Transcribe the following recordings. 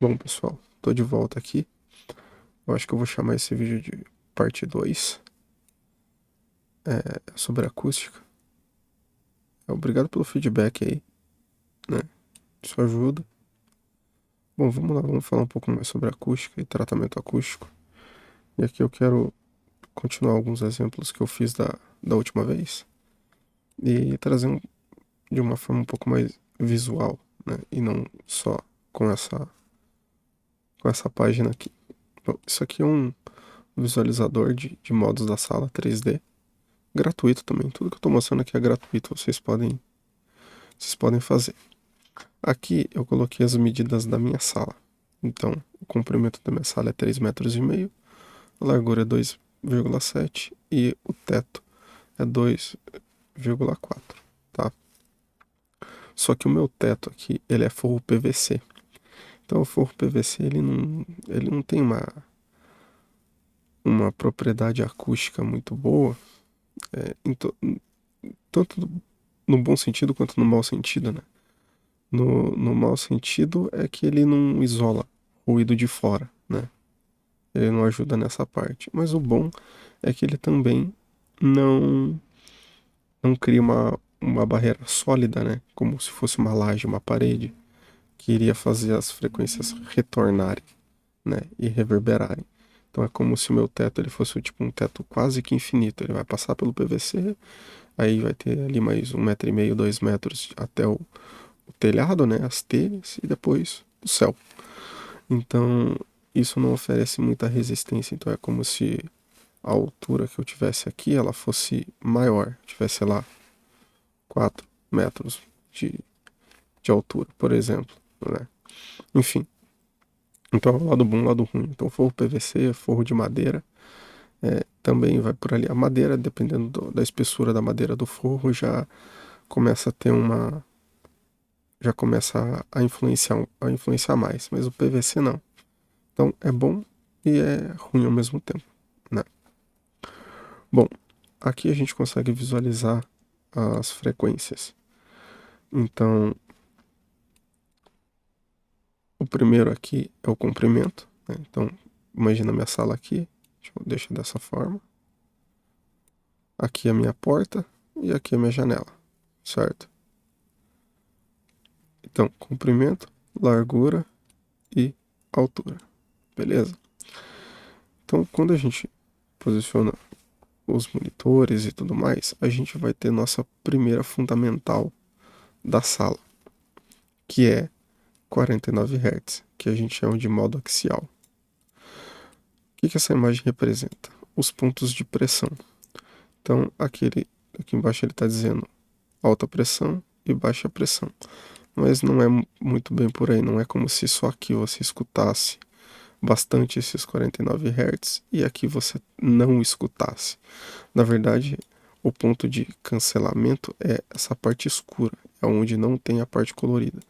Bom, pessoal, tô de volta aqui. Eu acho que eu vou chamar esse vídeo de parte 2, sobre acústica. Obrigado pelo feedback aí, né? Isso ajuda. Bom, vamos lá, vamos falar um pouco mais sobre acústica e tratamento acústico. E aqui eu quero continuar alguns exemplos que eu fiz da última vez e trazer de uma forma um pouco mais visual, né? E não só com essa página aqui. Bom, isso aqui é um visualizador de modos da sala 3D. Gratuito também. Tudo que eu tô mostrando aqui é gratuito. Vocês podem fazer. Aqui eu coloquei as medidas da minha sala. Então, o comprimento da minha sala é 3,5 metros, a largura é 2,7 e o teto é 2,4, tá? Só que o meu teto aqui, ele é forro PVC. Então, o forro PVC, ele não tem uma propriedade acústica muito boa, é, em to- tanto no bom sentido quanto no mau sentido, né? No mau sentido é que ele não isola ruído de fora, né? Ele não ajuda nessa parte. Mas o bom é que ele também não, não cria uma barreira sólida, né? Como se fosse uma laje, uma parede, que iria fazer as frequências retornarem, né? E reverberarem. Então é como se o meu teto ele fosse tipo um teto quase que infinito. Ele vai passar pelo PVC, aí vai ter ali mais 1,5 metro, 2 metros até o telhado, né? As telhas e depois o céu. Então isso não oferece muita resistência. Então é como se a altura que eu tivesse aqui, ela fosse maior, tivesse, sei lá, 4 metros de, de altura, por exemplo, né? Enfim, então lado bom, lado ruim. Então forro PVC, forro de madeira, também vai por ali. A madeira, dependendo da espessura da madeira do forro, começa a ter uma, já começa a influenciar mais, mas o PVC não. Então é bom e é ruim ao mesmo tempo, né? Bom, aqui a gente consegue visualizar as frequências. Então, o primeiro aqui é o comprimento, né? Então, imagina a minha sala aqui, deixa dessa forma. Aqui é a minha porta e aqui é a minha janela, certo? Então, comprimento, largura e altura, beleza? Então, quando a gente posiciona os monitores e tudo mais, a gente vai ter nossa primeira fundamental da sala, que é 49 Hz, que a gente chama de modo axial. O que essa imagem representa? Os pontos de pressão. Então, aqui embaixo ele está dizendo alta pressão e baixa pressão. Mas não é muito bem por aí, não é como se só aqui você escutasse bastante esses 49 Hz e aqui você não escutasse. Na verdade, o ponto de cancelamento é essa parte escura, é onde não tem a parte colorida.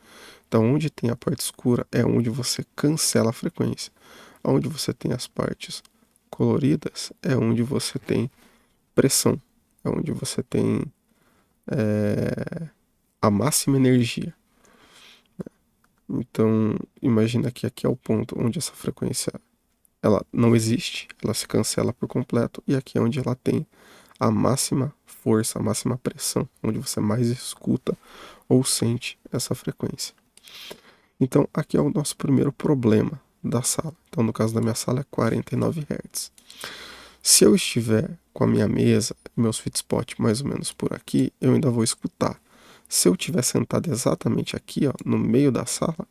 Então, onde tem a parte escura é onde você cancela a frequência. Onde você tem as partes coloridas é onde você tem pressão, é onde você tem a máxima energia. Então, imagina que aqui é o ponto onde essa frequência ela não existe, ela se cancela por completo, e aqui é onde ela tem a máxima força, a máxima pressão, onde você mais escuta ou sente essa frequência. Então, aqui é o nosso primeiro problema da sala. Então, no caso da minha sala, é 49 Hz. Se eu estiver com a minha mesa, meus sweet mais ou menos por aqui, eu ainda vou escutar. Se eu estiver sentado exatamente aqui, ó, no meio da sala,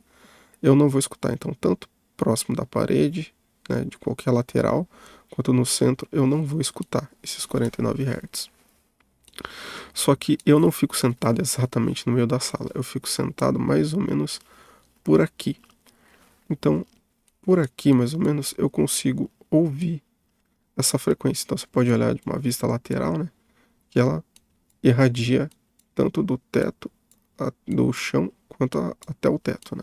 eu não vou escutar. Então, tanto próximo da parede, né, de qualquer lateral, quanto no centro, eu não vou escutar esses 49 Hz. Só que eu não fico sentado exatamente no meio da sala, eu fico sentado mais ou menos por aqui. Então, por aqui, mais ou menos, eu consigo ouvir essa frequência. Então, você pode olhar de uma vista lateral, né, que ela irradia tanto do teto, do chão, quanto até o teto, né.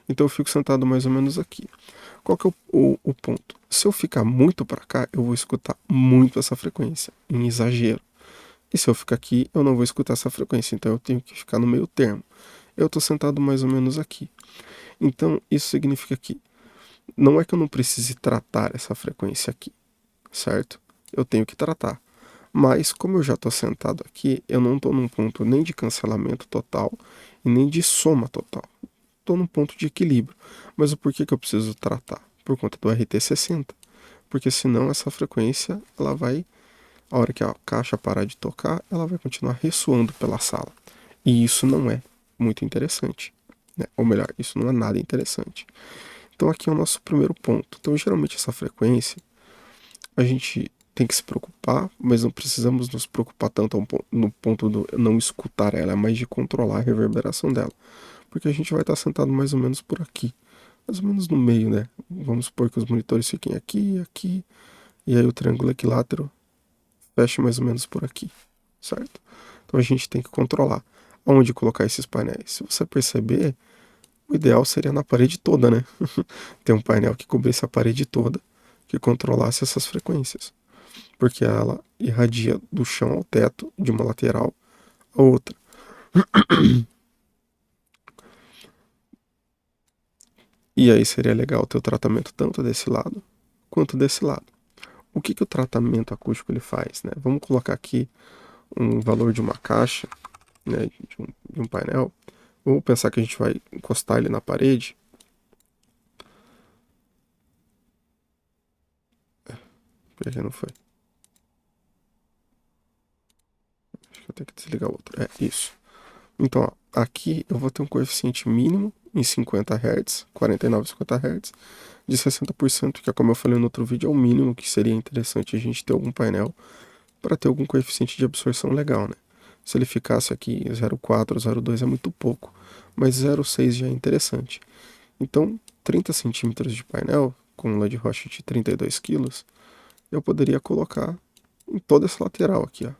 Então eu fico sentado mais ou menos aqui. Qual que é o ponto? Se eu ficar muito para cá, eu vou escutar muito essa frequência, em exagero. E se eu ficar aqui, eu não vou escutar essa frequência, então eu tenho que ficar no meio termo. eu estou sentado mais ou menos aqui. Então, isso significa que não é que eu não precise tratar essa frequência aqui, certo? Eu tenho que tratar. Mas, como eu já estou sentado aqui, eu não estou num ponto nem de cancelamento total e nem de soma total. Estou num ponto de equilíbrio. Mas o porquê que eu preciso tratar? Por conta do RT60. Porque senão essa frequência, ela vai, a hora que a caixa parar de tocar, ela vai continuar ressoando pela sala. E isso não é muito interessante, né? Ou melhor, isso não é nada interessante. Então aqui é o nosso primeiro ponto. Então geralmente essa frequência a gente tem que se preocupar, mas não precisamos nos preocupar tanto no ponto do não escutar ela, mas de controlar a reverberação dela. Porque a gente vai estar sentado mais ou menos por aqui, mais ou menos no meio, né? Vamos supor que os monitores fiquem aqui, aqui, e aí o triângulo equilátero feche mais ou menos por aqui, certo? Então a gente tem que controlar onde colocar esses painéis. Se você perceber, o ideal seria na parede toda, né? Ter um painel que cobrisse a parede toda, que controlasse essas frequências, porque ela irradia do chão ao teto, de uma lateral a outra. E aí seria legal ter o tratamento tanto desse lado quanto desse lado. O que, que o tratamento acústico ele faz, né? Vamos colocar aqui um valor de uma caixa, né, de um painel. Vamos pensar que a gente vai encostar ele na parede. Por que não foi? Acho que eu tenho que desligar o outro. É isso. Então, ó, aqui eu vou ter um coeficiente mínimo em 50 Hz, 49, 50 Hz, de 60%, que é como eu falei no outro vídeo, é o mínimo que seria interessante a gente ter algum painel para ter algum coeficiente de absorção legal, né? Se ele ficasse aqui 0,4, 0,2 é muito pouco, mas 0,6 já é interessante. Então, 30 centímetros de painel, com um LED rocha de 32 quilos, eu poderia colocar em toda essa lateral aqui, ó.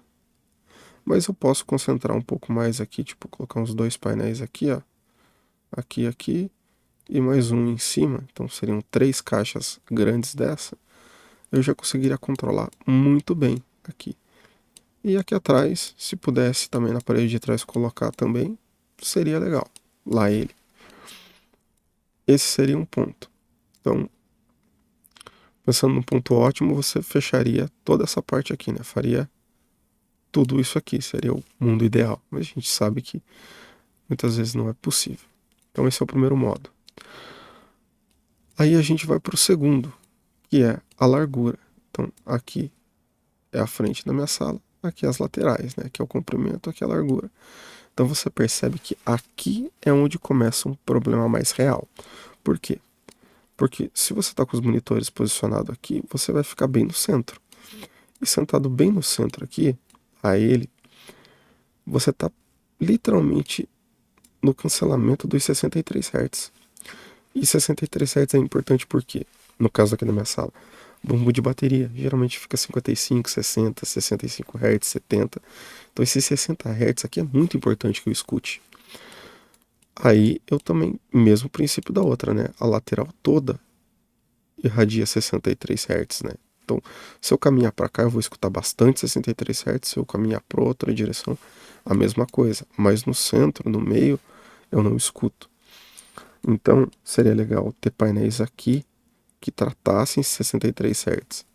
Mas eu posso concentrar um pouco mais aqui, tipo, colocar uns dois painéis aqui, ó. Aqui, aqui, e mais um em cima. Então seriam três caixas grandes dessa. Eu já conseguiria controlar muito bem aqui. E aqui atrás, se pudesse também na parede de trás colocar também, seria legal. Lá ele. Esse seria um ponto. Então, pensando num ponto ótimo, você fecharia toda essa parte aqui, né? Faria tudo isso aqui, seria o mundo ideal. Mas a gente sabe que muitas vezes não é possível. Então esse é o primeiro modo. Aí a gente vai para o segundo, que é a largura. Então aqui é a frente da minha sala, aqui as laterais, né? Aqui é o comprimento, aqui é a largura. Então você percebe que aqui é onde começa um problema mais real. Por quê? Porque se você está com os monitores posicionados aqui, você vai ficar bem no centro. E sentado bem no centro aqui, a ele, você está literalmente no cancelamento dos 63 Hz. E 63 Hz é importante porque, no caso aqui da minha sala, bumbo de bateria geralmente fica 55, 60, 65 Hz, 70. Então esses 60 Hz aqui é muito importante que eu escute. Aí eu também, mesmo princípio da outra, né? A lateral toda irradia 63 Hz, né? Então, se eu caminhar para cá, eu vou escutar bastante 63 Hz. Se eu caminhar para outra direção, a mesma coisa. Mas no centro, no meio, eu não escuto. Então, seria legal ter painéis aqui que tratassem 63 Hz,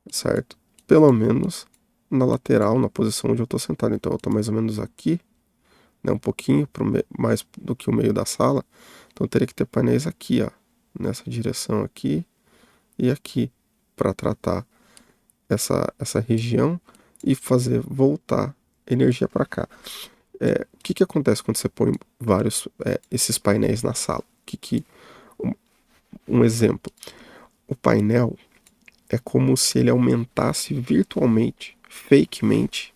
certo? Pelo menos na lateral, na posição onde eu estou sentado. Então, eu estou mais ou menos aqui, né, um pouquinho mais do que o meio da sala. Então, eu teria que ter painéis aqui, ó, nessa direção aqui e aqui, para tratar essa região e fazer voltar energia para cá. O que, que acontece quando você põe vários esses painéis na sala? Um, um exemplo, o painel é como se ele aumentasse virtualmente, fakemente,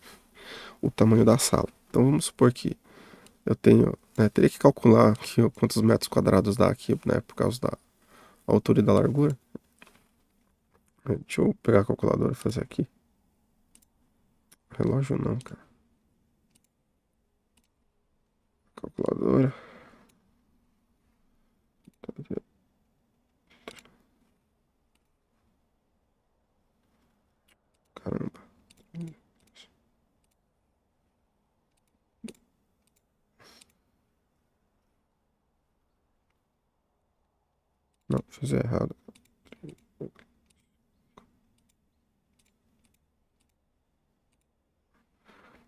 o tamanho da sala. Então vamos supor que eu tenho, né, teria que calcular aqui quantos metros quadrados dá aqui, né, por causa da altura e da largura. Deixa eu pegar a calculadora e fazer aqui. Relógio não, cara. Calculadora. Caramba. Não, fiz errado.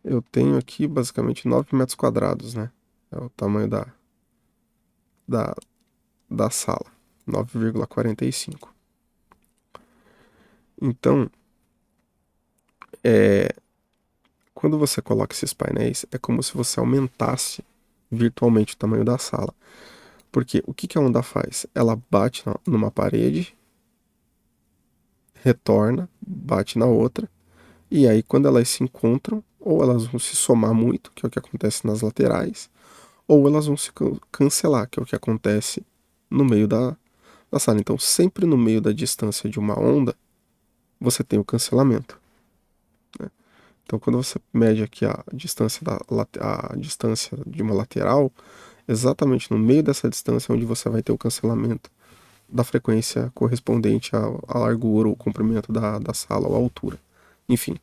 Eu tenho aqui basicamente 9 metros quadrados, né? É o tamanho da, da sala. 9,45. Então, é, quando você coloca esses painéis, é como se você aumentasse virtualmente o tamanho da sala. Porque o que que a onda faz? Ela bate numa parede, retorna, bate na outra, e aí quando elas se encontram, ou elas vão se somar muito, que é o que acontece nas laterais, ou elas vão se cancelar, que é o que acontece no meio da sala. Então, sempre no meio da distância de uma onda, você tem o cancelamento. Então, quando você mede aqui a distância, a distância de uma lateral, exatamente no meio dessa distância é onde você vai ter o cancelamento da frequência correspondente à largura ou comprimento da sala ou à altura. Enfim,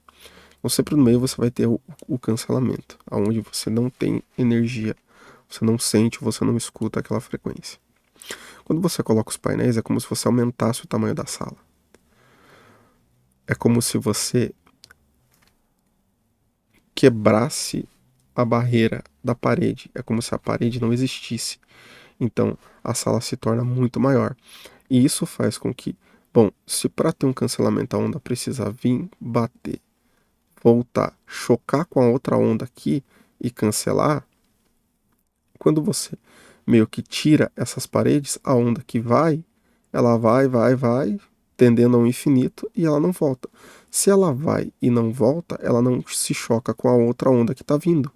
então sempre no meio você vai ter o cancelamento, aonde você não tem energia, você não sente, você não escuta aquela frequência. Quando você coloca os painéis, é como se você aumentasse o tamanho da sala. É como se você quebrasse a barreira da parede. É como se a parede não existisse. Então, a sala se torna muito maior. E isso faz com que, bom, se para ter um cancelamento a onda precisa vir, bater, voltar, chocar com a outra onda aqui e cancelar, quando você meio que tira essas paredes, a onda que vai, ela vai, tendendo ao infinito e ela não volta. Se ela vai e não volta, ela não se choca com a outra onda que está vindo.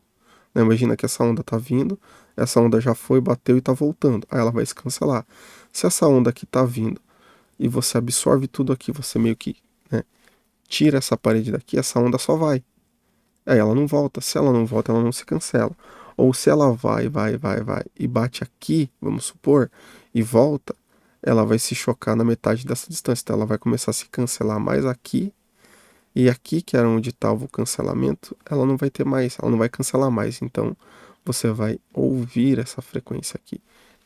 Né? Imagina que essa onda está vindo, essa onda já foi, bateu e está voltando. Aí ela vai se cancelar. Se essa onda aqui está vindo e você absorve tudo aqui, você meio que, né, tira essa parede daqui, essa onda só vai. Aí ela não volta. Se ela não volta, ela não se cancela. Ou se ela vai e bate aqui, vamos supor, e volta, ela vai se chocar na metade dessa distância. Então ela vai começar a se cancelar mais aqui. E aqui, que era onde estava o cancelamento, ela não vai ter mais, ela não vai cancelar mais. Então você vai ouvir essa frequência aqui.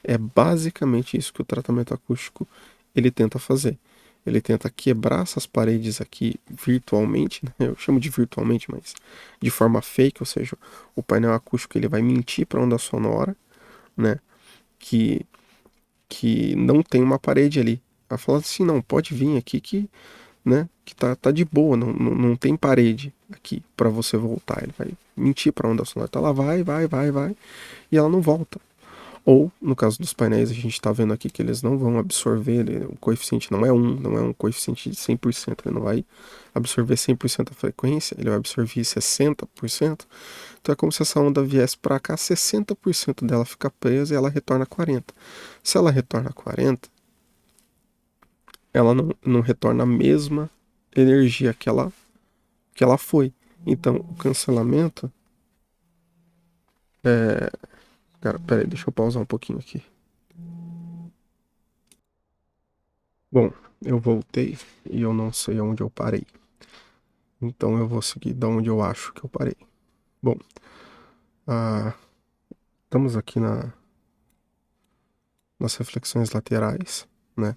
É basicamente isso que o tratamento acústico ele tenta fazer. Ele tenta quebrar essas paredes aqui virtualmente, né? Eu chamo de virtualmente, mas de forma fake, ou seja, o painel acústico ele vai mentir para a onda sonora, né? Que, que não tem uma parede ali. Ela fala assim, não, pode vir aqui que, né, que tá de boa, não tem parede aqui para você voltar. Ele vai mentir para a onda sonora. Então ela vai, e ela não volta. Ou, no caso dos painéis, a gente está vendo aqui que eles não vão absorver, o coeficiente não é um coeficiente de 100%, ele não vai absorver 100% a frequência, ele vai absorver 60%. Então é como se essa onda viesse para cá, 60% dela fica presa e ela retorna 40%. Se ela retorna 40%, ela não retorna a mesma energia que ela foi. Então, o cancelamento é... Cara, peraí, deixa eu pausar um pouquinho aqui. Bom, eu voltei e eu não sei onde eu parei. Então eu vou seguir da onde eu acho que eu parei. Bom, ah, estamos aqui nas reflexões laterais, né?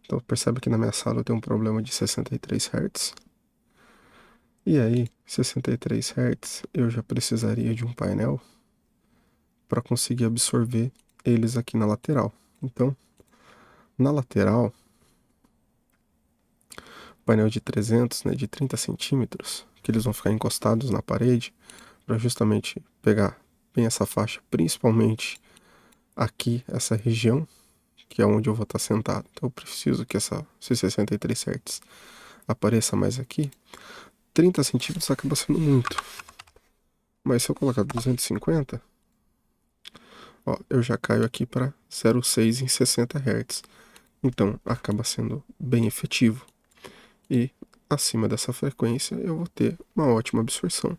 Então percebe que na minha sala eu tenho um problema de 63 Hz. E aí, 63 Hz, eu já precisaria de um painel para conseguir absorver eles aqui na lateral. Então, na lateral, painel de 300, né, de 30 centímetros, que eles vão ficar encostados na parede, para justamente pegar bem essa faixa, principalmente aqui, essa região, que é onde eu vou estar sentado. Então eu preciso que esses 63 Hz apareça mais aqui. 30 centímetros acaba sendo muito. Mas se eu colocar 250, ó, eu já caio aqui para 0,6 em 60 Hz. Então acaba sendo bem efetivo. E acima dessa frequência eu vou ter uma ótima absorção.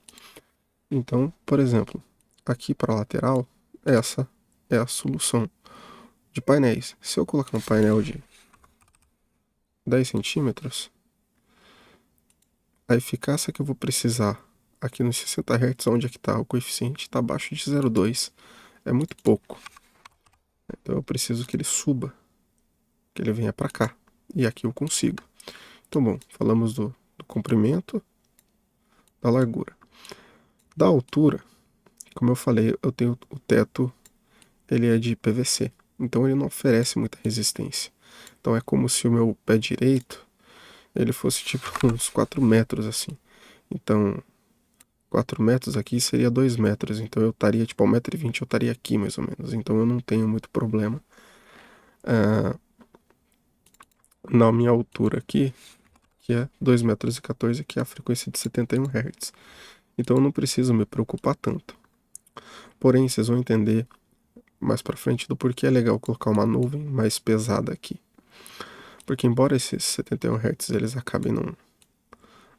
Então, por exemplo, aqui para a lateral, essa é a solução de painéis. Se eu colocar um painel de 10 centímetros, a eficácia que eu vou precisar aqui nos 60 Hz, onde é que está o coeficiente, está abaixo de 0,2. É muito pouco. Então eu preciso que ele suba que ele venha para cá. E aqui eu consigo. Então, bom, falamos do comprimento, da largura. Da altura, como eu falei, eu tenho o teto, ele é de PVC. Então ele não oferece muita resistência. Então é como se o meu pé direito, ele fosse tipo uns 4 metros assim. Então, 4 metros aqui seria 2 metros. Então eu estaria tipo a 1,20 m, eu estaria aqui mais ou menos. Então eu não tenho muito problema na minha altura aqui, que é 2,14 m, que é a frequência de 71 Hz. Então eu não preciso me preocupar tanto. Porém, vocês vão entender mais pra frente do porquê é legal colocar uma nuvem mais pesada aqui. Porque embora esses 71 Hz eles acabem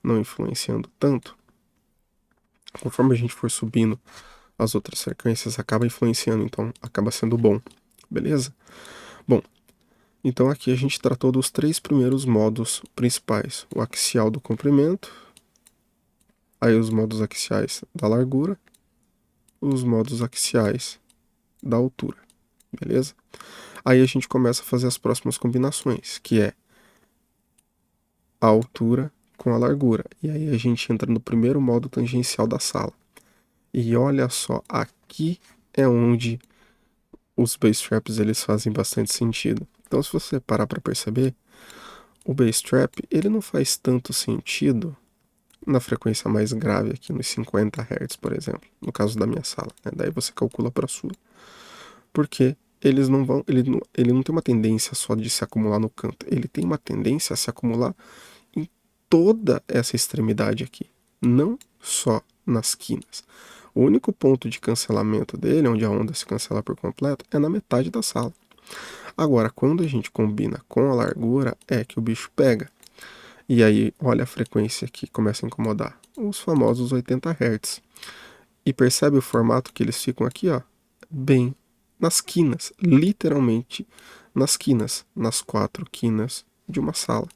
não influenciando tanto, conforme a gente for subindo as outras frequências, acaba influenciando, então acaba sendo bom. Beleza? Bom, então aqui a gente tratou dos 3 primeiros modos principais. O axial do comprimento, aí os modos axiais da largura, os modos axiais da altura. Beleza? Aí a gente começa a fazer as próximas combinações, que é a altura com a largura. E aí a gente entra no primeiro modo tangencial da sala. E olha só, aqui é onde os bass traps eles fazem bastante sentido. Então, se você parar para perceber, o bass trap ele não faz tanto sentido na frequência mais grave aqui nos 50 Hz, por exemplo, no caso da minha sala, né? Daí você calcula para a sua. Porque eles não vão, ele não tem uma tendência só de se acumular no canto, ele tem uma tendência a se acumular em toda essa extremidade aqui, não só nas quinas. O único ponto de cancelamento dele, onde a onda se cancela por completo, é na metade da sala. Agora, quando a gente combina com a largura, é que o bicho pega. E aí, olha a frequência que começa a incomodar. Os famosos 80 Hz. E percebe o formato que eles ficam aqui, ó, bem nas quinas, literalmente nas quinas, nas 4 quinas de uma sala,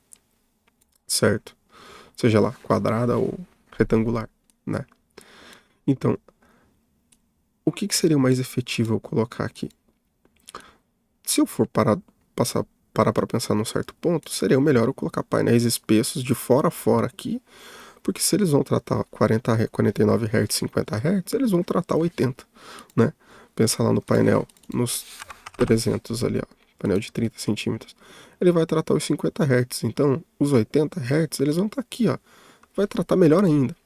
certo? Seja lá quadrada ou retangular, né? Então, o que seria mais efetivo eu colocar aqui? Se eu for parar para pensar num certo ponto, seria o melhor eu colocar painéis espessos de fora a fora aqui, porque se eles vão tratar 40, 49 Hz, 50 Hz, eles vão tratar 80, né? Pensa lá no painel, nos 300 ali, ó, painel de 30 centímetros. Ele vai tratar os 50 Hz, então os 80 Hz eles vão estar aqui, ó. Vai tratar melhor ainda.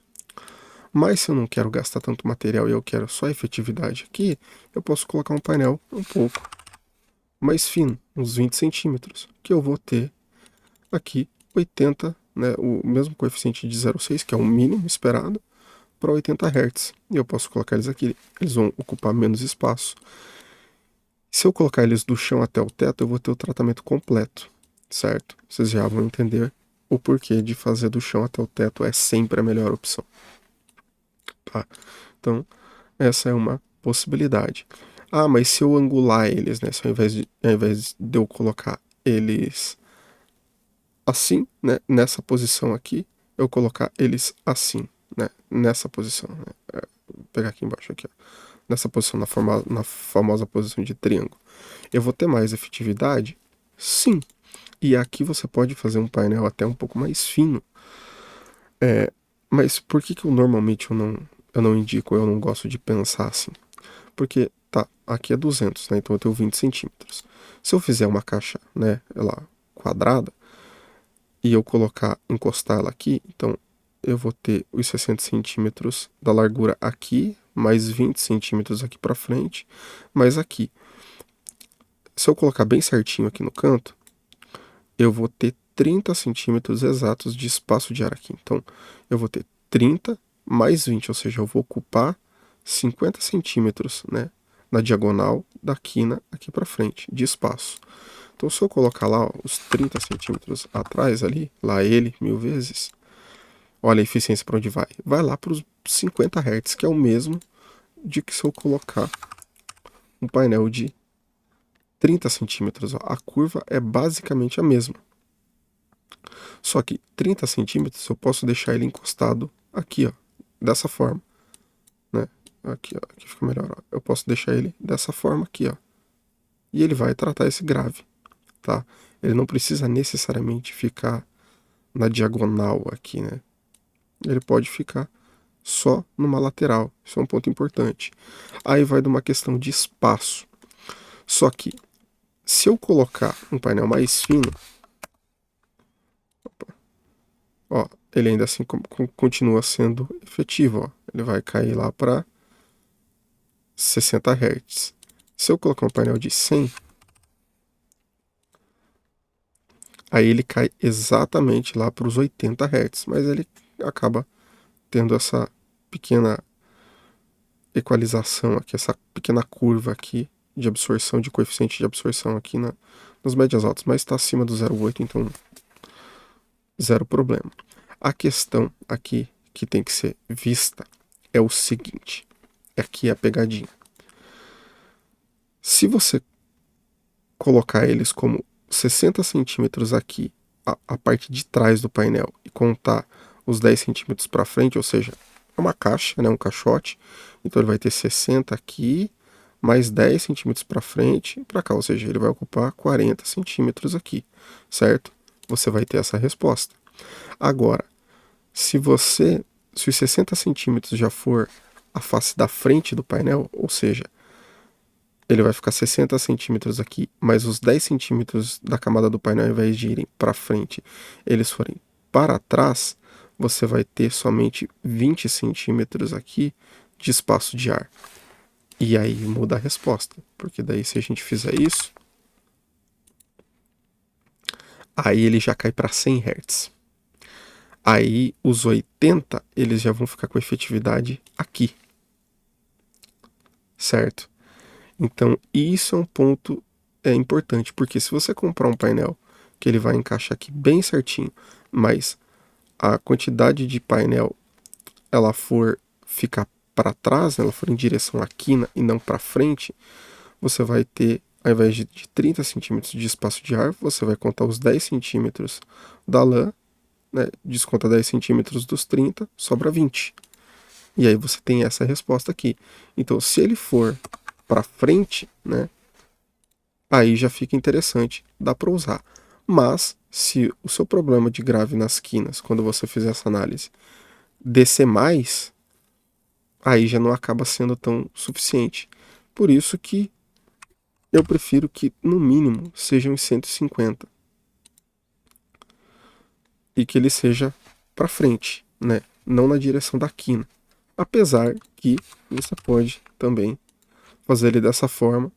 Mas se eu não quero gastar tanto material e eu quero só efetividade aqui, eu posso colocar um painel um pouco mais fino, uns 20 centímetros, que eu vou ter aqui 80, né, o mesmo coeficiente de 0,6, que é o mínimo esperado, para 80 Hz. E eu posso colocar eles aqui, eles vão ocupar menos espaço. Se eu colocar eles do chão até o teto, eu vou ter o tratamento completo, certo? Vocês já vão entender o porquê de fazer do chão até o teto é sempre a melhor opção. Tá? Então, essa é uma possibilidade. Ah, mas se eu angular eles, né? Se ao invés de eu colocar eles assim, né? Nessa posição aqui, eu colocar eles assim, né? Nessa posição, né? Vou pegar aqui embaixo aqui, ó. Nessa posição, na famosa posição de triângulo. Eu vou ter mais efetividade? Sim. E aqui você pode fazer um painel até um pouco mais fino. Mas por que normalmente eu não indico, eu não gosto de pensar assim? Porque, tá, aqui é 200, né? Então eu tenho 20 centímetros. Se eu fizer uma caixa, né, ela quadrada, e eu encostar ela aqui, então eu vou ter os 60 centímetros da largura aqui, mais 20 centímetros aqui pra frente, mais aqui. Se eu colocar bem certinho aqui no canto, eu vou ter 30 centímetros exatos de espaço de ar aqui. Então, eu vou ter 30 mais 20, ou seja, eu vou ocupar 50 centímetros, né, na diagonal da quina aqui para frente, de espaço. Então, se eu colocar lá ó, os 30 centímetros atrás ali, lá ele, 1000 vezes, olha a eficiência para onde vai. Vai lá para os 50 Hz, que é o mesmo de que se eu colocar um painel de 30 centímetros. Ó. A curva é basicamente a mesma. Só que 30 centímetros eu posso deixar ele encostado aqui, ó, dessa forma, né? Aqui, ó, aqui fica melhor, ó. Eu posso deixar ele dessa forma aqui, ó. E ele vai tratar esse grave, tá? Ele não precisa necessariamente ficar na diagonal aqui, né? Ele pode ficar só numa lateral. Isso é um ponto importante. Aí vai de uma questão de espaço. Só que, se eu colocar um painel mais fino, ó, ele ainda assim continua sendo efetivo, ó. Ele vai cair lá para 60 Hz. Se eu colocar um painel de 100, aí ele cai exatamente lá para os 80 Hz, mas ele acaba tendo essa pequena equalização aqui, essa pequena curva aqui de absorção, de coeficiente de absorção aqui nas médias altas, mas está acima do 0,8, então zero problema. A questão aqui que tem que ser vista é o seguinte, aqui é a pegadinha. Se você colocar eles como 60 centímetros aqui, a parte de trás do painel, e contar os 10 centímetros para frente, ou seja, é uma caixa, né, um caixote, então ele vai ter 60 aqui, mais 10 centímetros para frente e para cá, ou seja, ele vai ocupar 40 centímetros aqui, certo? Você vai ter essa resposta. Agora, se os 60 centímetros já for a face da frente do painel, ou seja, ele vai ficar 60 centímetros aqui, mas os 10 centímetros da camada do painel, ao invés de irem para frente, eles forem para trás, você vai ter somente 20 centímetros aqui de espaço de ar. E aí muda a resposta, porque daí se a gente fizer isso, aí ele já cai para 100 Hz. Aí os 80, eles já vão ficar com efetividade aqui, certo? Então isso é um ponto importante, porque se você comprar um painel que ele vai encaixar aqui bem certinho, mas a quantidade de painel ela for ficar para trás, ela for em direção à quina e não para frente, você vai ter, ao invés de 30 centímetros de espaço de ar, você vai contar os 10 centímetros da lã, né, desconta 10 centímetros dos 30, sobra 20. E aí você tem essa resposta aqui. Então, se ele for para frente, né, aí já fica interessante, dá para usar. Mas, se o seu problema de grave nas quinas, quando você fizer essa análise, descer mais, aí já não acaba sendo tão suficiente. Por isso que eu prefiro que, no mínimo, sejam em 150. E que ele seja para frente, né? Não na direção da quina. Apesar que você pode também fazer ele dessa forma.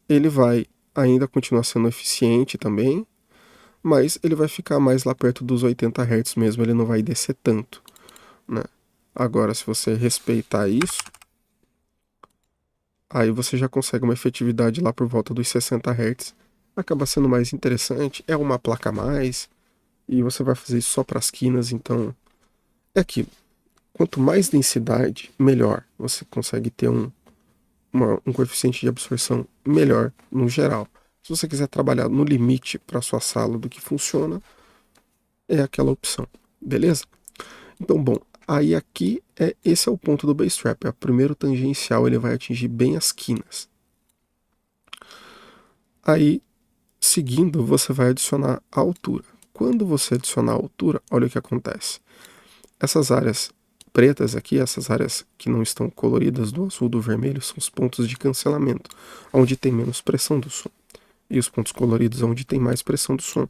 Ele vai ainda continuar sendo eficiente também, mas ele vai ficar mais lá perto dos 80 Hz mesmo, ele não vai descer tanto, né? Agora, se você respeitar isso, aí você já consegue uma efetividade lá por volta dos 60 Hz. Acaba sendo mais interessante, é uma placa a mais, e você vai fazer isso só para as quinas, então é aquilo. Quanto mais densidade, melhor. Você consegue ter um coeficiente de absorção melhor no geral. Se você quiser trabalhar no limite para sua sala do que funciona, é aquela opção, beleza? Então, bom, aí aqui esse é o ponto do bass trap. É o primeiro tangencial, ele vai atingir bem as quinas. Aí, seguindo, você vai adicionar a altura. Quando você adicionar a altura, olha o que acontece. Essas áreas pretas aqui, essas áreas que não estão coloridas do azul, do vermelho, são os pontos de cancelamento, onde tem menos pressão do som. E os pontos coloridos onde tem mais pressão do som.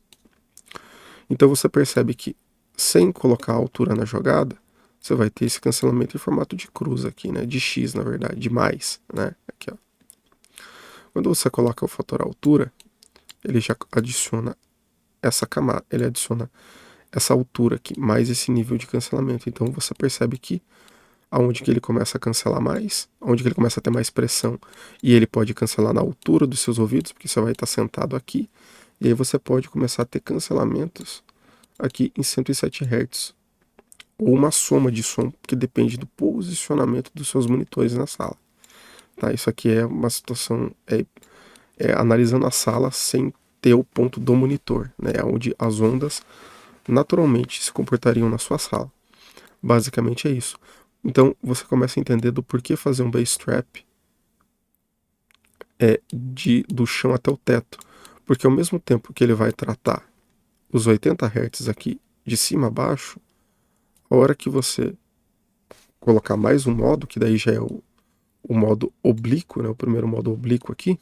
Então você percebe que, sem colocar a altura na jogada, você vai ter esse cancelamento em formato de cruz aqui, né? De X, na verdade, de mais, né? Aqui, ó. Quando você coloca o fator altura, ele já adiciona essa camada, ele adiciona essa altura aqui, mais esse nível de cancelamento. Então você percebe que aonde que ele começa a cancelar mais, aonde que ele começa a ter mais pressão, e ele pode cancelar na altura dos seus ouvidos, porque você vai estar sentado aqui, e aí você pode começar a ter cancelamentos aqui em 107 Hz, ou uma soma de som, que depende do posicionamento dos seus monitores na sala. Tá? Isso aqui é uma situação, analisando a sala sem ter o ponto do monitor, né? Onde as ondas naturalmente se comportariam na sua sala. Basicamente é isso. Então você começa a entender do porquê fazer um bass trap do chão até o teto. Porque ao mesmo tempo que ele vai tratar os 80 Hz aqui de cima a baixo, a hora que você colocar mais um modo, que daí já é o modo oblíquo, né, o primeiro modo oblíquo aqui,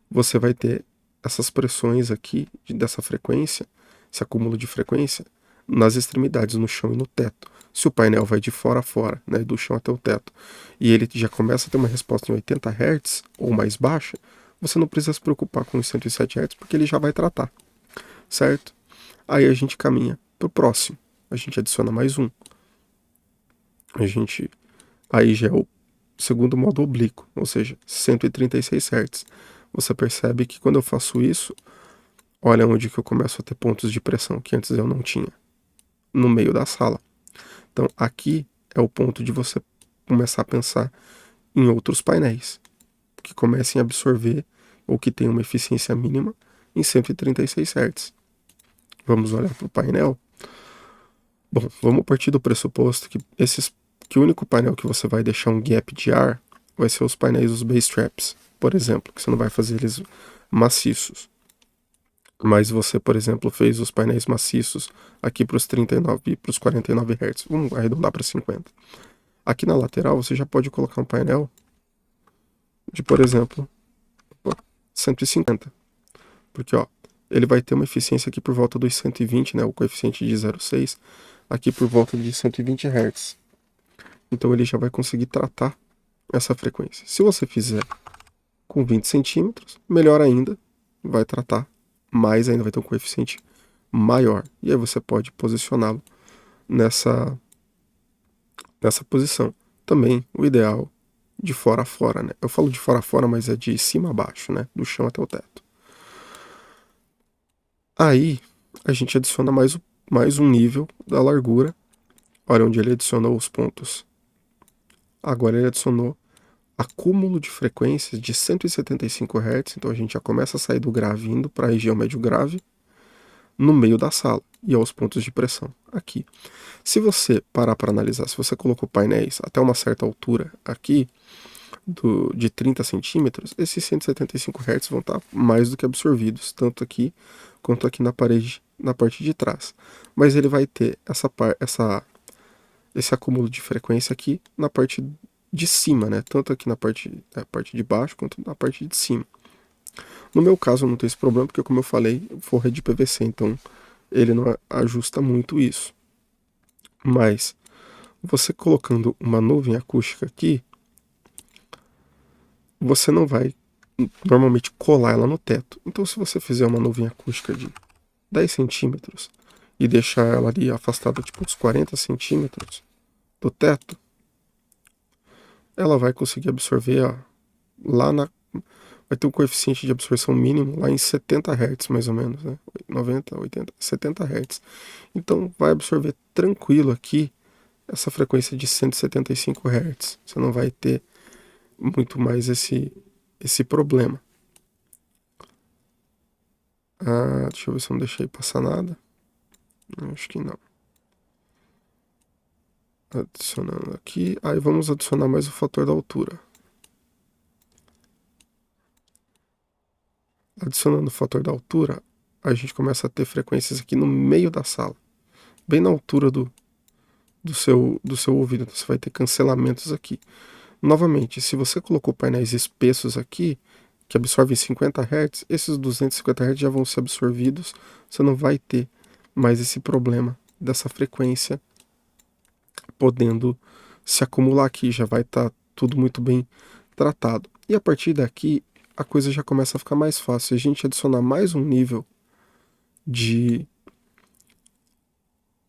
você vai ter essas pressões aqui dessa frequência, esse acúmulo de frequência, nas extremidades, no chão e no teto. Se o painel vai de fora a fora, né, do chão até o teto, e ele já começa a ter uma resposta em 80 Hz ou mais baixa, você não precisa se preocupar com os 107 Hz, porque ele já vai tratar, certo? Aí a gente caminha para o próximo. A gente adiciona mais um. Aí já é o segundo modo oblíquo, ou seja, 136 Hz. Você percebe que quando eu faço isso, olha onde que eu começo a ter pontos de pressão que antes eu não tinha, no meio da sala. Então aqui é o ponto de você começar a pensar em outros painéis que comecem a absorver ou que tenham uma eficiência mínima em 136 Hz. Vamos olhar para o painel. Bom, vamos partir do pressuposto que o único painel que você vai deixar um gap de ar vai ser os painéis dos bass traps, por exemplo, que você não vai fazer eles maciços. Mas você, por exemplo, fez os painéis maciços aqui para os 39 e para os 49 Hz. Vamos arredondar para 50. Aqui na lateral você já pode colocar um painel de, por exemplo, 150. Porque ó, ele vai ter uma eficiência aqui por volta dos 120, né, o coeficiente de 0,6, aqui por volta de 120 Hz. Então ele já vai conseguir tratar essa frequência. Se você fizer com 20 centímetros, melhor ainda, vai tratar mais ainda, vai ter um coeficiente maior. E aí você pode posicioná-lo nessa posição. Também o ideal de fora a fora, né? Eu falo de fora a fora, mas é de cima a baixo, né? Do chão até o teto. Aí a gente adiciona mais um nível da largura. Olha onde ele adicionou os pontos. Agora ele adicionou acúmulo de frequências de 175 Hz, então a gente já começa a sair do grave indo para a região médio grave no meio da sala e aos pontos de pressão aqui. Se você parar para analisar, se você colocou painéis até uma certa altura aqui, de 30 centímetros, esses 175 Hz vão estar mais do que absorvidos, tanto aqui quanto aqui na parede, na parte de trás. Mas ele vai ter esse acúmulo de frequência aqui na parte de cima, né? Tanto aqui na parte de baixo quanto na parte de cima. No meu caso, eu não tenho esse problema, porque, como eu falei, o forro é de PVC, então ele não ajusta muito isso. Mas você colocando uma nuvem acústica aqui, você não vai normalmente colar ela no teto. Então, se você fizer uma nuvem acústica de 10 centímetros e deixar ela ali afastada tipo uns 40 centímetros do teto, ela vai conseguir absorver vai ter um coeficiente de absorção mínimo lá em 70 Hz, mais ou menos, né? 90, 80, 70 Hz. Então vai absorver tranquilo aqui essa frequência de 175 Hz. Você não vai ter muito mais esse problema. Deixa eu ver se eu não deixei passar nada. Acho que não. Adicionando aqui. Aí vamos adicionar mais o fator da altura. Adicionando o fator da altura, a gente começa a ter frequências aqui no meio da sala, bem na altura do seu ouvido. Então, você vai ter cancelamentos aqui. Novamente, se você colocou painéis espessos aqui, que absorvem 50 Hz, esses 250 Hz já vão ser absorvidos, você não vai ter mais esse problema dessa frequência podendo se acumular aqui, já vai estar tudo muito bem tratado. E a partir daqui, a coisa já começa a ficar mais fácil. A gente adicionar mais um nível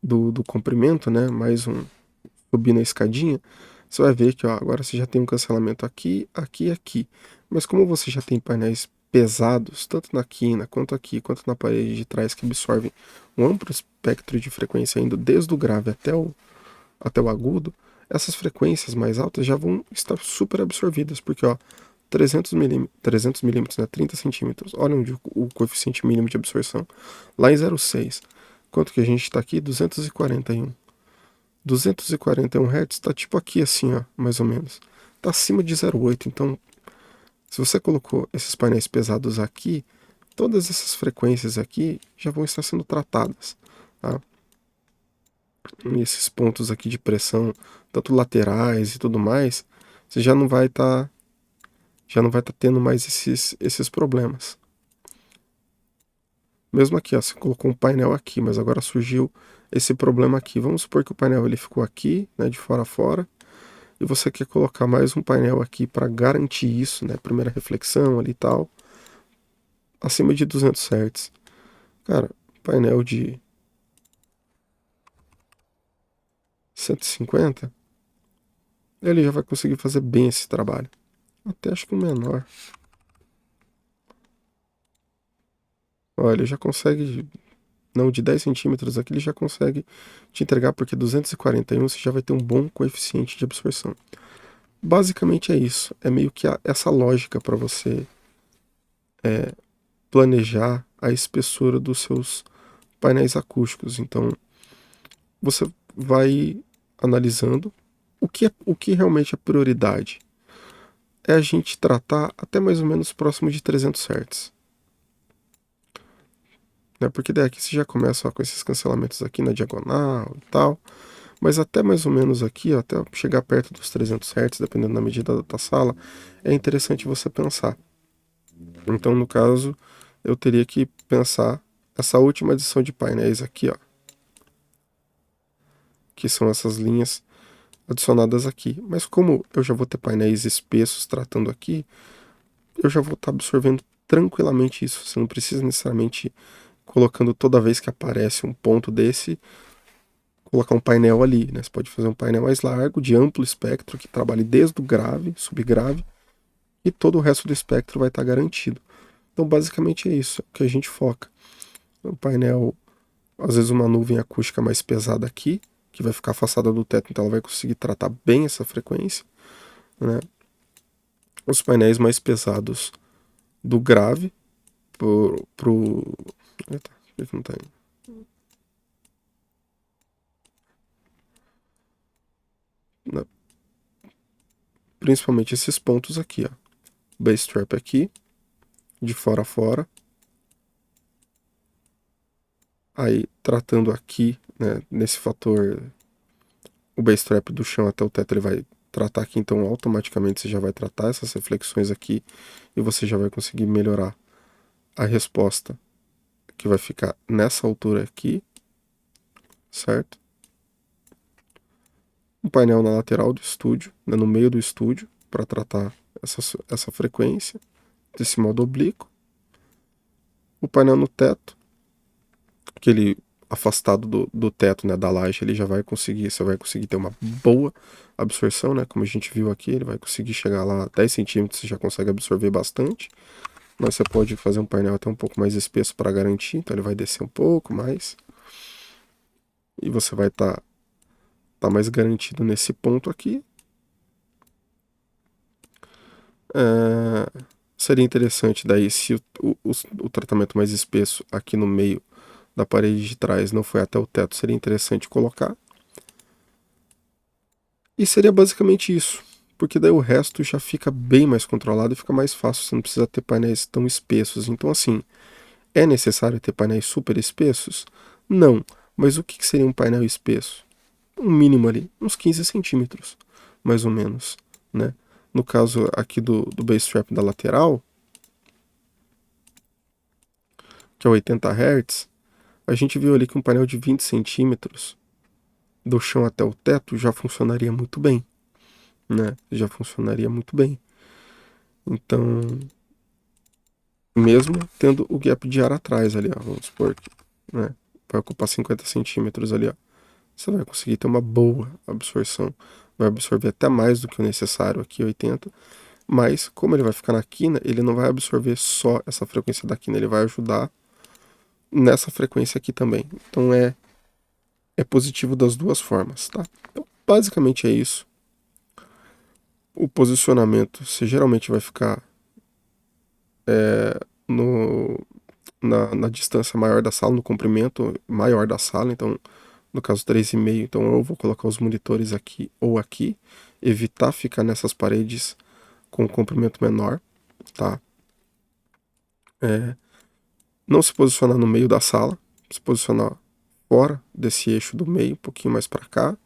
do comprimento, né? Mais um, subir na escadinha, você vai ver que ó, agora você já tem um cancelamento aqui, aqui e aqui. Mas como você já tem painéis pesados, tanto na quina, quanto aqui, quanto na parede de trás, que absorvem um amplo espectro de frequência, indo desde o grave até o agudo, essas frequências mais altas já vão estar super absorvidas, porque ó, 300 milímetros, né, 30 centímetros, olha onde o coeficiente mínimo de absorção, lá em 0,6. Quanto que a gente está aqui? 241. 241 Hz está tipo aqui assim, ó, mais ou menos. Está acima de 0,8, então se você colocou esses painéis pesados aqui, todas essas frequências aqui já vão estar sendo tratadas, tá? E esses pontos aqui de pressão, tanto laterais e tudo mais, você já não vai estar tendo mais esses problemas. Mesmo aqui, ó, você colocou um painel aqui, mas agora surgiu esse problema aqui. Vamos supor que o painel ele ficou aqui, né, de fora a fora, e você quer colocar mais um painel aqui para garantir isso, né, primeira reflexão ali e tal, acima de 200 Hz. Cara, painel de 150, ele já vai conseguir fazer bem esse trabalho. Até acho que o menor. Olha, ele já consegue, não, de 10 centímetros aqui ele já consegue te entregar, porque 241 você já vai ter um bom coeficiente de absorção. Basicamente é isso, é meio que essa lógica para você planejar a espessura dos seus painéis acústicos. Então, você vai analisando o que realmente é prioridade. É a gente tratar até mais ou menos próximo de 300 Hz. Né? Porque daí aqui você já começa ó, com esses cancelamentos aqui na diagonal e tal. Mas até mais ou menos aqui, ó, até chegar perto dos 300 Hz, dependendo da medida da tua sala, é interessante você pensar. Então, no caso, eu teria que pensar essa última adição de painéis aqui, ó, que são essas linhas adicionadas aqui. Mas como eu já vou ter painéis espessos tratando aqui, eu já vou estar absorvendo tranquilamente isso. Você não precisa necessariamente colocando toda vez que aparece um ponto desse, colocar um painel ali, né? Você pode fazer um painel mais largo, de amplo espectro, que trabalhe desde o grave, subgrave, e todo o resto do espectro vai estar garantido. Então, basicamente é isso, é o que a gente foca. O painel, às vezes uma nuvem acústica mais pesada aqui, que vai ficar afastada do teto, então ela vai conseguir tratar bem essa frequência, né? Os painéis mais pesados do grave pro. Eita, por que não tá indo? Não, principalmente esses pontos aqui, ó. Bass trap aqui, de fora a fora. Aí, tratando aqui, né, nesse fator, o bass trap do chão até o teto, ele vai tratar aqui, então automaticamente você já vai tratar essas reflexões aqui e você já vai conseguir melhorar a resposta que vai ficar nessa altura aqui, certo? Um painel na lateral do estúdio, né, no meio do estúdio, para tratar essa frequência desse modo oblíquo. O painel no teto, aquele afastado do teto, né, da laje, ele já vai conseguir, você vai conseguir ter uma boa absorção, né, como a gente viu aqui, ele vai conseguir chegar lá a 10 centímetros, você já consegue absorver bastante, mas você pode fazer um painel até um pouco mais espesso para garantir, então ele vai descer um pouco mais, e você vai tá mais garantido nesse ponto aqui. Seria interessante daí se o tratamento mais espesso aqui no meio da parede de trás não foi até o teto, seria interessante colocar. E seria basicamente isso, porque daí o resto já fica bem mais controlado e fica mais fácil, você não precisa ter painéis tão espessos. Então, assim, é necessário ter painéis super espessos? Não, mas o que seria um painel espesso? Um mínimo ali, uns 15 centímetros, mais ou menos, né? No caso aqui do bass trap da lateral, que é 80 Hz, a gente viu ali que um painel de 20 centímetros do chão até o teto já funcionaria muito bem, né? Já funcionaria muito bem. Então, mesmo tendo o gap de ar atrás ali, ó, vamos supor que, né, vai ocupar 50 centímetros ali, ó, você vai conseguir ter uma boa absorção. Vai absorver até mais do que o necessário aqui, 80, mas como ele vai ficar na quina, ele não vai absorver só essa frequência da quina, ele vai ajudar nessa frequência aqui também. Então é positivo das duas formas, tá? Então, basicamente é isso. O posicionamento, você geralmente vai ficar no, na distância maior da sala, no comprimento maior da sala, então no caso 3,5, então eu vou colocar os monitores aqui ou aqui, evitar ficar nessas paredes com comprimento menor, tá? não se posicionar no meio da sala, se posicionar fora desse eixo do meio, um pouquinho mais para cá,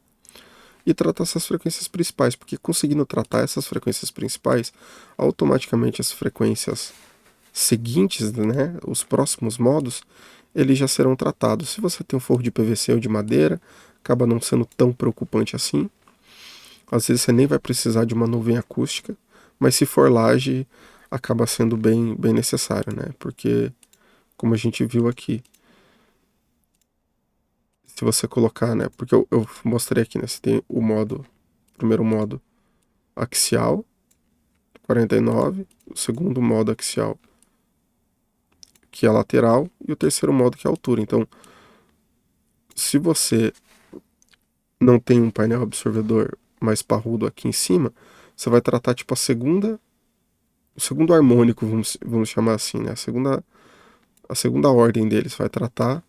e tratar essas frequências principais, porque conseguindo tratar essas frequências principais, automaticamente as frequências seguintes, né, os próximos modos, eles já serão tratados. Se você tem um forro de PVC ou de madeira, acaba não sendo tão preocupante assim. Às vezes você nem vai precisar de uma nuvem acústica, mas se for laje, acaba sendo bem necessário, né? Porque, como a gente viu aqui, se você colocar, né? Porque eu mostrei aqui, né? Você tem o primeiro modo axial, 49, o segundo modo axial, que é lateral, e o terceiro modo, que é altura. Então, se você não tem um painel absorvedor mais parrudo aqui em cima, você vai tratar tipo o segundo harmônico, vamos chamar assim, né? A segunda ordem deles vai tratar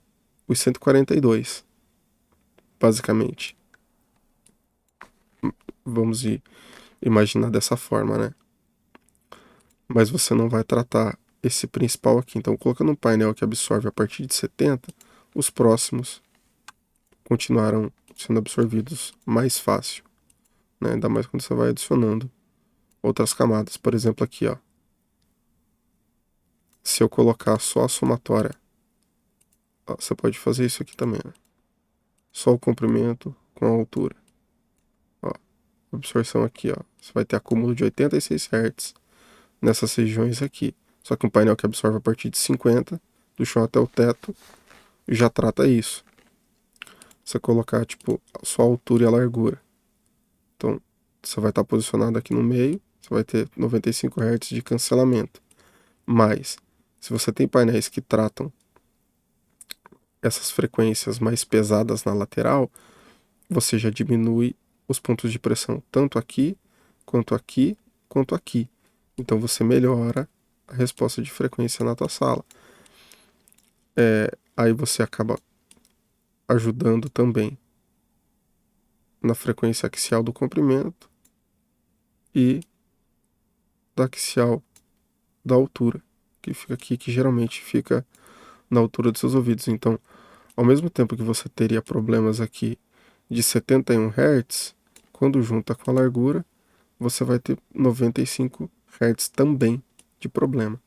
os 142, basicamente. Vamos imaginar dessa forma, né? Mas você não vai tratar esse principal aqui. Então, colocando um painel que absorve a partir de 70, os próximos continuarão sendo absorvidos mais fácil, né? Ainda mais quando você vai adicionando outras camadas. Por exemplo, aqui, ó. Se eu colocar só a somatória, ó, você pode fazer isso aqui também, né? Só o comprimento com a altura. Ó, absorção aqui, ó. Você vai ter acúmulo de 86 Hz nessas regiões aqui. Só que um painel que absorve a partir de 50, do chão até o teto, já trata isso. Você colocar, tipo, só a altura e a largura. Então, você vai estar posicionado aqui no meio, você vai ter 95 Hz de cancelamento. Mas, se você tem painéis que tratam essas frequências mais pesadas na lateral, você já diminui os pontos de pressão, tanto aqui, quanto aqui, quanto aqui. Então você melhora a resposta de frequência na tua sala. Aí você acaba ajudando também na frequência axial do comprimento e da axial da altura, que fica aqui, que geralmente fica na altura dos seus ouvidos. Então, ao mesmo tempo que você teria problemas aqui de 71 Hz, quando junta com a largura, você vai ter 95 Hz também de problema,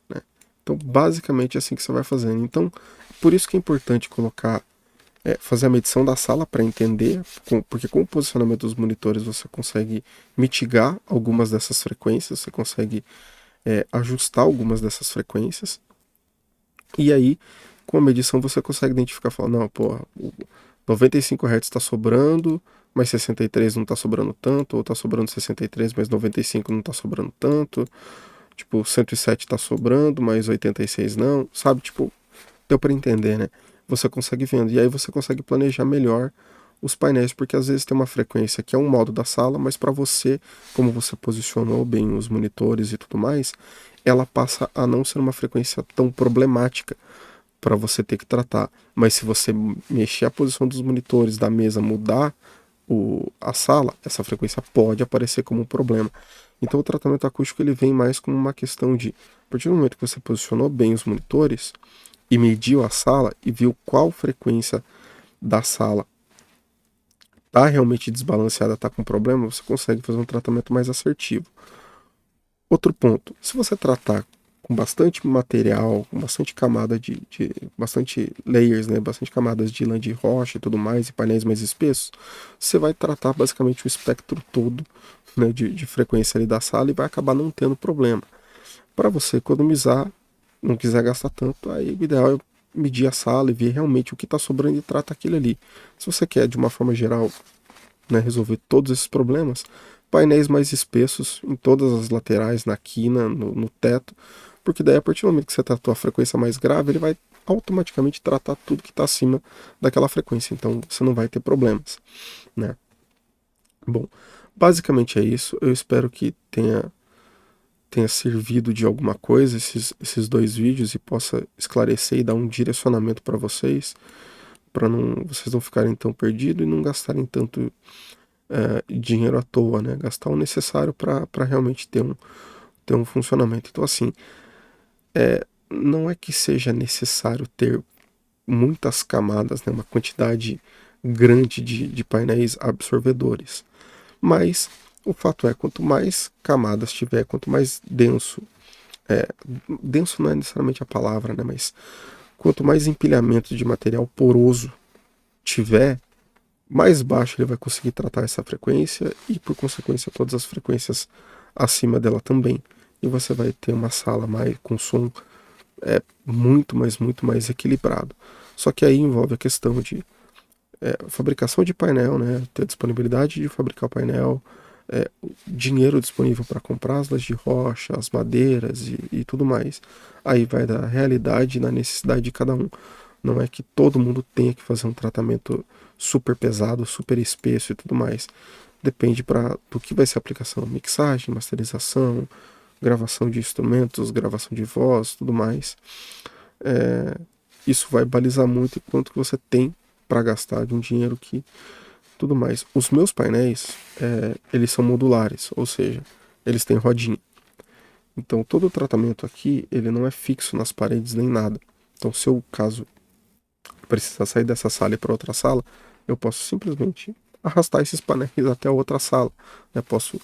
né? Então, basicamente é assim que você vai fazendo. Então, por isso que é importante fazer a medição da sala para entender, porque com o posicionamento dos monitores você consegue mitigar algumas dessas frequências, você consegue ajustar algumas dessas frequências, e aí com a medição você consegue identificar, falar, não, pô, 95 Hz está sobrando, mas 63 não está sobrando tanto, ou está sobrando 63, mas 95 não está sobrando tanto, tipo, 107 está sobrando, mas 86 não, sabe, tipo, deu para entender, né? Você consegue vendo, e aí você consegue planejar melhor os painéis, porque às vezes tem uma frequência que é um modo da sala, mas para você, como você posicionou bem os monitores e tudo mais, ela passa a não ser uma frequência tão problemática para você ter que tratar. Mas se você mexer a posição dos monitores da mesa, mudar a sala, essa frequência pode aparecer como um problema. Então o tratamento acústico ele vem mais como uma questão de, a partir do momento que você posicionou bem os monitores e mediu a sala e viu qual frequência da sala está realmente desbalanceada, está com problema, você consegue fazer um tratamento mais assertivo. Outro ponto, se você tratar com bastante material, com bastante camada bastante layers, né, bastante camadas de lã de rocha e tudo mais, e painéis mais espessos, você vai tratar basicamente o espectro todo, né, de frequência ali da sala e vai acabar não tendo problema. Para você economizar, não quiser gastar tanto, aí o ideal é medir a sala e ver realmente o que está sobrando e trata aquilo ali. Se você quer, de uma forma geral, né, resolver todos esses problemas, painéis mais espessos em todas as laterais, na quina, no teto, porque daí a partir do momento que você tratou a frequência mais grave, ele vai automaticamente tratar tudo que está acima daquela frequência, então você não vai ter problemas, né? Bom, basicamente é isso. Eu espero que tenha servido de alguma coisa esses dois vídeos e possa esclarecer e dar um direcionamento para vocês, para vocês não ficarem tão perdidos e não gastarem tanto dinheiro à toa, né? Gastar o necessário para realmente ter um funcionamento. Então, assim, não é que seja necessário ter muitas camadas, né, uma quantidade grande de painéis absorvedores. Mas o fato é, quanto mais camadas tiver, quanto mais denso, é, denso não é necessariamente a palavra, né, mas quanto mais empilhamento de material poroso tiver, mais baixo ele vai conseguir tratar essa frequência e, por consequência, todas as frequências acima dela também. E você vai ter uma sala mais com som muito mais equilibrado. Só que aí envolve a questão de fabricação de painel, né, ter disponibilidade de fabricar o painel, dinheiro disponível para comprar as lajes de rocha, as madeiras e tudo mais. Aí vai da realidade e da necessidade de cada um. Não é que todo mundo tenha que fazer um tratamento super pesado, super espesso e tudo mais. Depende do que vai ser a aplicação: mixagem, masterização, gravação de instrumentos, gravação de voz, tudo mais. Isso vai balizar muito o quanto que você tem para gastar de um dinheiro que tudo mais. Os meus painéis, eles são modulares, ou seja, eles têm rodinha. Então todo o tratamento aqui, ele não é fixo nas paredes nem nada. Então se eu, caso precisar sair dessa sala e para outra sala, eu posso simplesmente arrastar esses painéis até a outra sala. Eu posso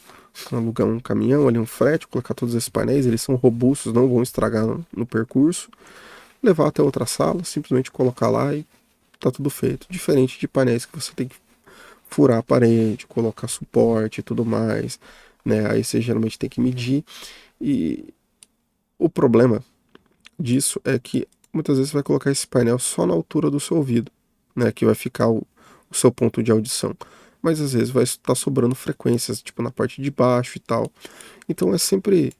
alugar um caminhão ali, um frete, colocar todos esses painéis, eles são robustos, não vão estragar no percurso, levar até outra sala, simplesmente colocar lá e tá tudo feito. Diferente de painéis que você tem que furar a parede, colocar suporte e tudo mais, né? Aí você geralmente tem que medir. E o problema disso é que muitas vezes você vai colocar esse painel só na altura do seu ouvido, né? Que vai ficar o seu ponto de audição. Mas às vezes vai estar sobrando frequências, tipo na parte de baixo e tal. Então é sempre,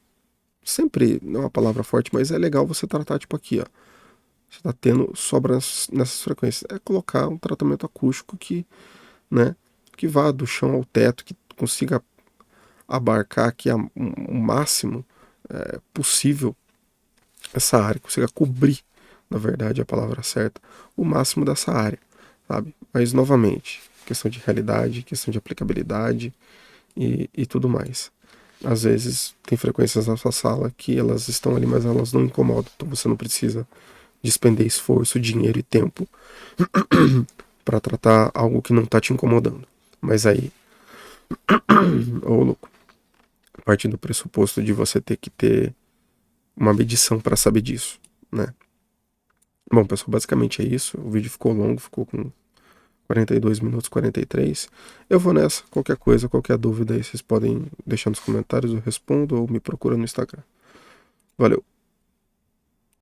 não é uma palavra forte, mas é legal você tratar tipo aqui, ó. Você tá tendo sobras nessas frequências. É colocar um tratamento acústico que, né, que vá do chão ao teto, que consiga abarcar aqui o máximo possível essa área, consiga cobrir, na verdade, a palavra certa, o máximo dessa área, sabe? Mas, novamente, questão de realidade, questão de aplicabilidade e tudo mais. Às vezes, tem frequências na sua sala que elas estão ali, mas elas não incomodam, então você não precisa despender esforço, dinheiro e tempo para tratar algo que não está te incomodando. Mas aí, ô louco, a partir do pressuposto de você ter que ter uma medição para saber disso, né? Bom, pessoal, basicamente é isso. O vídeo ficou longo, ficou com 42 minutos, 43. Eu vou nessa. Qualquer coisa, qualquer dúvida aí, vocês podem deixar nos comentários, eu respondo ou me procura no Instagram. Valeu!